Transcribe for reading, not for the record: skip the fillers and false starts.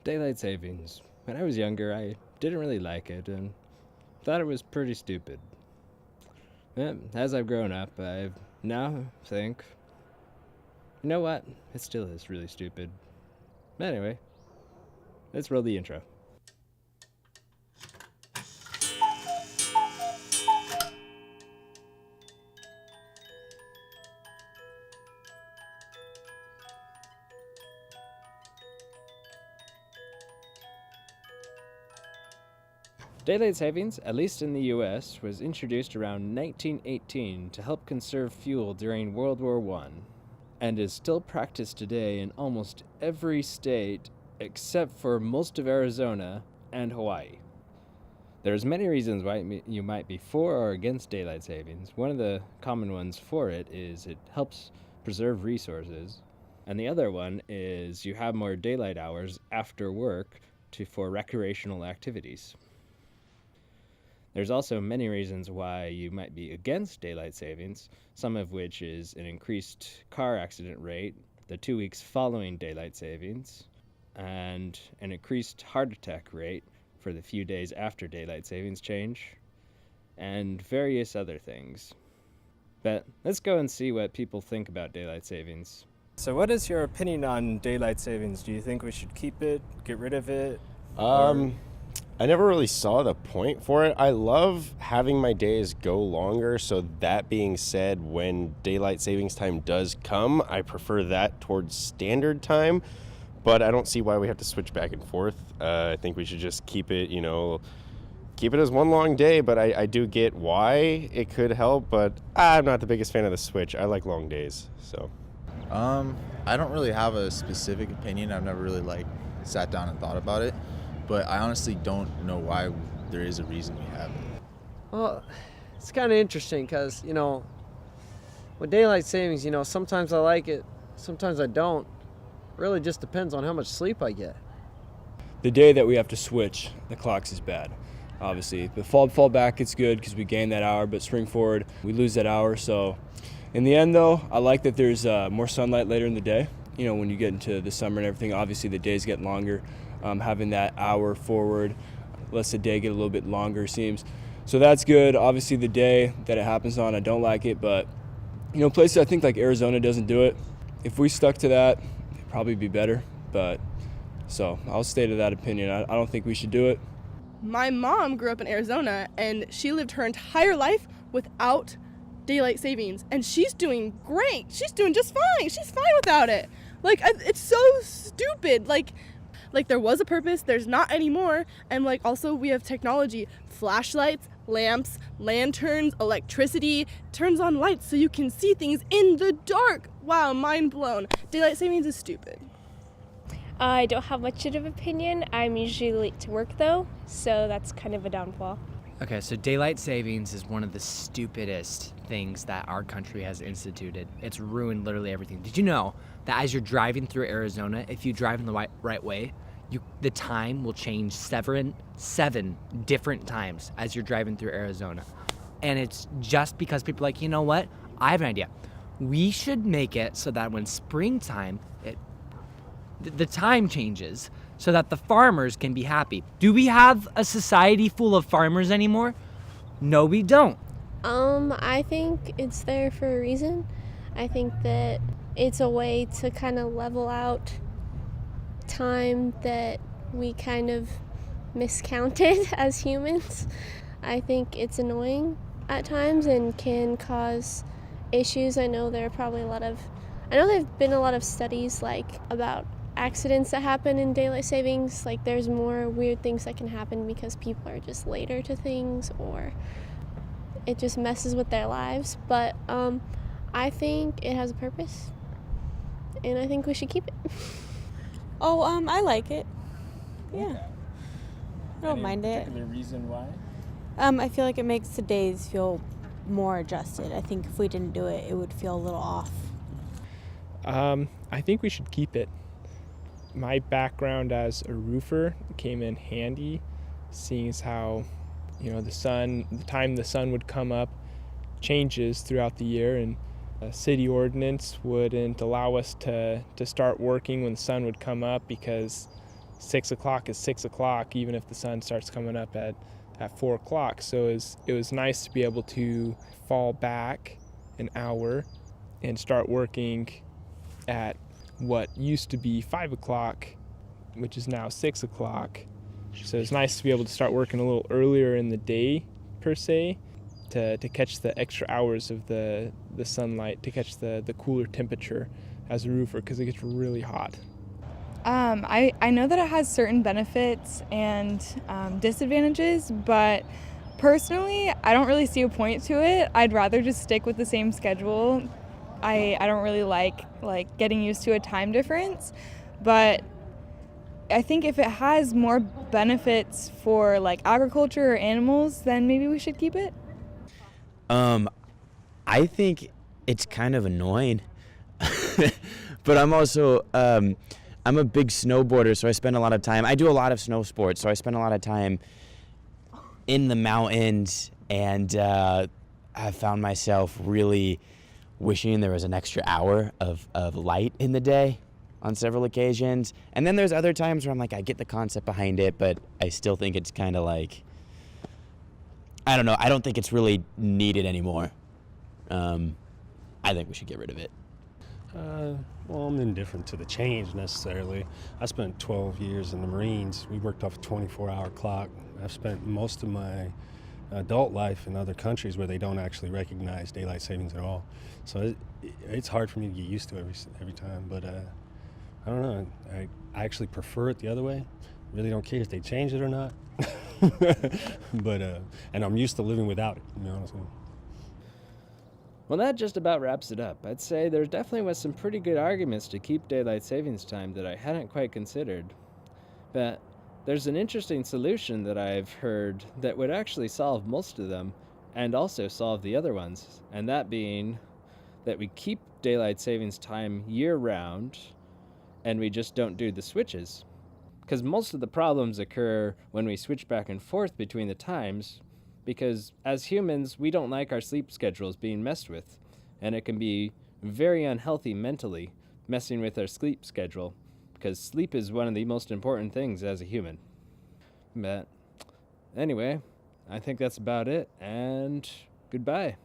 Daylight savings. When I was younger, I didn't really like it and thought it was pretty stupid. As I've grown up, I now think, you know what? It still is really stupid. Anyway, let's roll the intro. Daylight savings, at least in the US, was introduced around 1918 to help conserve fuel during World War I, and is still practiced today in almost every state except for most of Arizona and Hawaii. There's many reasons why you might be for or against daylight savings. One of the common ones for it is it helps preserve resources, and the other one is you have more daylight hours after work for recreational activities. There's also many reasons why you might be against daylight savings, some of which is an increased car accident rate the 2 weeks following daylight savings, and an increased heart attack rate for the few days after daylight savings change, and various other things. But let's go and see what people think about daylight savings. So what is your opinion on daylight savings? Do you think we should keep it, get rid of it? I never really saw the point for it. I love having my days go longer, so that being said, when daylight savings time does come, I prefer that towards standard time, but I don't see why we have to switch back and forth. I think we should just keep it as one long day, but I do get why it could help, but I'm not the biggest fan of the switch. I like long days, so. I don't really have a specific opinion. I've never really sat down and thought about it. But I honestly don't know why there is a reason we have it. Well, it's kind of interesting because, with daylight savings, sometimes I like it, sometimes I don't. Really just depends on how much sleep I get. The day that we have to switch the clocks is bad. Obviously, the fall back it's good because we gain that hour, but spring forward we lose that hour. So in the end though, I like that there's more sunlight later in the day. When you get into the summer and everything, obviously the days get longer. Having that hour forward lets the day get a little bit longer, seems. So that's good. Obviously the day that it happens on, I don't like it, but places I think like Arizona doesn't do it. If we stuck to that, it'd probably be better. But so I'll stay to that opinion. I don't think we should do it. My mom grew up in Arizona and she lived her entire life without daylight savings, and she's doing great. She's doing just fine. She's fine without it. It's so stupid. There was a purpose, there's not anymore, and also we have technology, flashlights, lamps, lanterns, electricity, turns on lights so you can see things in the dark. Wow, mind blown. Daylight savings is stupid. I don't have much of an opinion. I'm usually late to work though, so that's kind of a downfall. Okay, so daylight savings is one of the stupidest things that our country has instituted. It's ruined literally everything. Did you know that as you're driving through Arizona, if you drive in the right way, the time will change seven different times as you're driving through Arizona. And it's just because people are like, you know what? I have an idea. We should make it so that when springtime, the time changes so that the farmers can be happy. Do we have a society full of farmers anymore? No, we don't. I think it's there for a reason. I think that it's a way to kind of level out time that we kind of miscounted as humans. I think it's annoying at times and can cause issues. I know there have been a lot of studies about accidents that happen in daylight savings. There's more weird things that can happen because people are just later to things, or it just messes with their lives. But I think it has a purpose, and I think we should keep it. I like it. Yeah. I don't mind it. Particular reason why? I feel like it makes the days feel more adjusted. I think if we didn't do it, it would feel a little off. I think we should keep it. My background as a roofer came in handy, seeing as how, the time the sun would come up changes throughout the year, and a city ordinance wouldn't allow us to start working when the sun would come up because 6 o'clock is 6 o'clock, even if the sun starts coming up at 4 o'clock. So it was nice to be able to fall back an hour and start working at what used to be 5 o'clock, which is now 6 o'clock. So it's nice to be able to start working a little earlier in the day, per se, to catch the extra hours of the sunlight, to catch the cooler temperature as a roofer, because it gets really hot. I know that it has certain benefits and disadvantages, but personally, I don't really see a point to it. I'd rather just stick with the same schedule. I don't really like getting used to a time difference, but I think if it has more benefits for like agriculture or animals, then maybe we should keep it. I think it's kind of annoying, but I'm also I'm a big snowboarder, so I spend a lot of time. I do a lot of snow sports, so I spend a lot of time in the mountains, and I found myself really wishing there was an extra hour of light in the day on several occasions. And then there's other times where I'm like, I get the concept behind it, but I still think it's kind of like, I don't know, I don't think it's really needed anymore. I think we should get rid of it. Well, I'm indifferent to the change necessarily. I spent 12 years in the Marines. We worked off a 24-hour clock. I've spent most of my adult life in other countries where they don't actually recognize daylight savings at all. So it's hard for me to get used to every time. But I don't know. I actually prefer it the other way. Really don't care if they change it or not. But and I'm used to living without it, to be honest with you. Well, that just about wraps it up. I'd say there definitely was some pretty good arguments to keep daylight savings time that I hadn't quite considered. But there's an interesting solution that I've heard that would actually solve most of them and also solve the other ones, and that being that we keep daylight savings time year-round and we just don't do the switches. Because most of the problems occur when we switch back and forth between the times, because as humans, we don't like our sleep schedules being messed with, and it can be very unhealthy mentally, messing with our sleep schedule, because sleep is one of the most important things as a human. But anyway, I think that's about it, and goodbye.